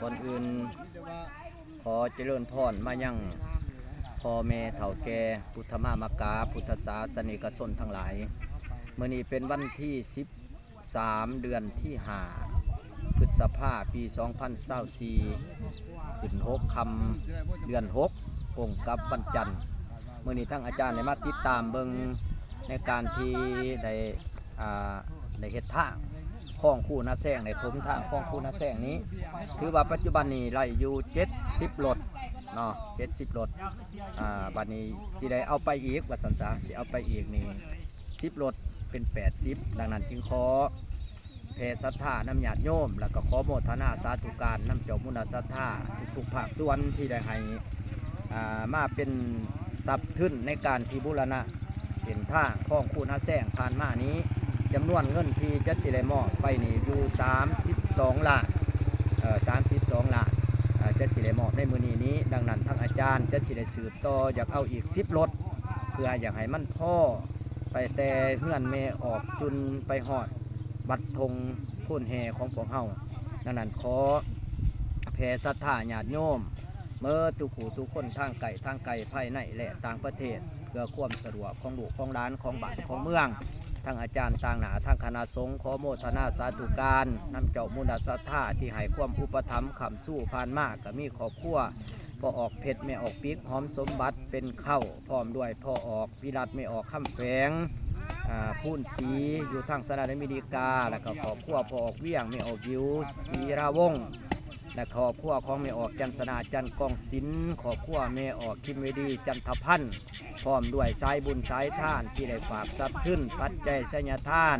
ก่อนอื่นขอเจริญพรมายังพ่อแม่เฒ่าแก่พุทธมามกาพุทธศาสนิกชนทั้งหลายมื้อนี้เป็นวันที่13เดือนที่5พฤษภาคมปี2024ขึ้น6ค่ำเดือน6ตรงกับวันจันทร์มื้อนี้ทั้งอาจารย์ได้มาติดตามเบิ่งในการที่ได้เฮ็ดทางคลองคู่นาแซงในถมทางคลองคู่นาแซงนี้คือว่าปัจจุบันนี้ไล่อยู่70รถเนาะ70รถบัดนี้สิได้เอาไปอีกว่าซั่นซะสิเอาไปอีกนี่10รถเป็น80ดังนั้นจึงขอแผ่ศรัทธานำญาติโยมแล้วก็ขอโมทนาสาธุการนำเจ้ามุนีศรัทธาทุกๆภาคส่วนที่ได้ให้มาเป็นทรัพย์ทุนในการที่บูรณะเส้นทางคลองคู่นาแซงผ่านมานี้จำนวนเงินที่จะสิได้มอบไปนี่อยู่32ล้าน32ล้านจะสิได้มอบในมื้อนี้ดังนั้นทางอาจารย์จะสิได้สืบต่ออยากเอาอีก10รถเพื่ออยากให้มันพ่อไปแต่เฮือนแม่ออกจุนไปฮอดบัดธงพุ่นแห่ของพวกเฮาดังนั้นขอแผ่ศรัทธาญาติโยมเมื่อทุกผู้ทุกคนทางไกลภายในและต่างประเทศเพื่อความสะดวกของลูกของหลานของบ้านของเมืองทางอาจารย์ต่างหนาทางคณะสงฆ์ขอโมทนาสาธุการนำเจ้ามุนีศรัทธาที่ให้ความอุปถัมภ์คำสู้ผ่านมากก็มีครอบครัวพ่อออกเพชรไม่ออกปิ๊กหอมสมบัติเป็นเข้าพร้อมด้วยพ่อออกวิรัตไม่ออกคำแฝงพูนสีอยู่ทางสหรัฐอเมริกาแล้วก็ครอบครัวพ่อออกเวียงไม่ออกยิวศรีราวงศ์และครอบครัวของไม่ออกจันสนาจันกองศิลป์ครอบครัวไม่ออกคิมเวดีจันทพันธ์พร้อมด้วยสายบุญสายท่านที่ได้ฝากทรัพย์ขึ้นปัจจัยสัญญาทาน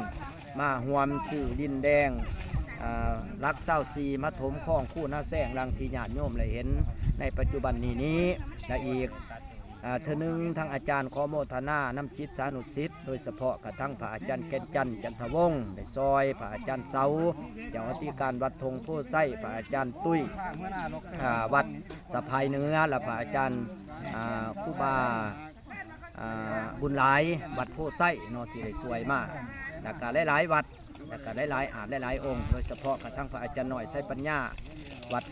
มาห่วมสื่อดินแดงรักเศร้าซีมาถมข้องคู่นาแซงรังที่ญาติโยมเลยเห็นในปัจจุบันนี้และอีกเธอหนึ่งทางอาจารย์ขอโมทนาน้ำศิษย์สานุศิษย์โดยเฉพาะกระทั่งพระอาจารย์แก่นจันทร์จันทวงศ์ได้ซอยพระอาจารย์เสาเจ้าอธิการวัดธงโพไส้พระอาจารย์ตุ้ยวัดสะพายเนื้อและพระอาจารย์ครูบาบุญหลายวัดโพไส้เนาะที่ได้สวยมากแล้วก็หลายๆวัดแล้วก็หลายๆอาจหลายๆองค์โดยเฉพาะกระทั่งพระอาจารย์หน่อยไส้ปัญญาวัด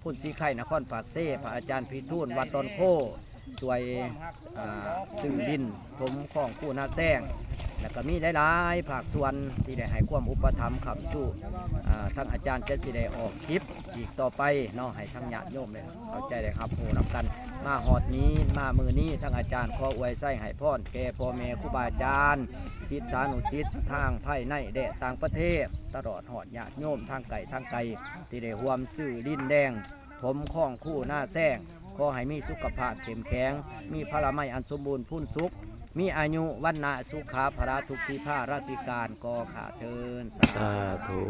พุ่นสีไข่นครปากเซ่พระอาจารย์พิทูลวัดดอนโพสวยสื่อดินถมข้องคู่นาแซงแล้วก็มีหลายๆภาคส่วนที่ได้ให้ความอุปถัมภ์คำสู้ทั้งอาจารย์จะสิได้ออกคลิปอีกต่อไปเนาะให้ทั้งญาติโยมเลยเข้าใจเลยครับโอ้นับกันมาหอดนี้มามือนี้ทั้งอาจารย์ขออวยไส้ให้พรแก่พ่อแม่ครูบาอาจารย์ศิษย์สานุศิษย์ทางภายในและต่างประเทศตลอดหอดญาติโยมทางไกลที่ได้ร่วมสื่อดินแดงถมข้องคู่หน้าแซงขอให้มีสุขภาพเข้มแข็งมีพละไม้อันสมบูรณ์พุ่นสุขมีอายุวันนะสุขาภราทุกทิพาราติการกอขาเทินสาธุ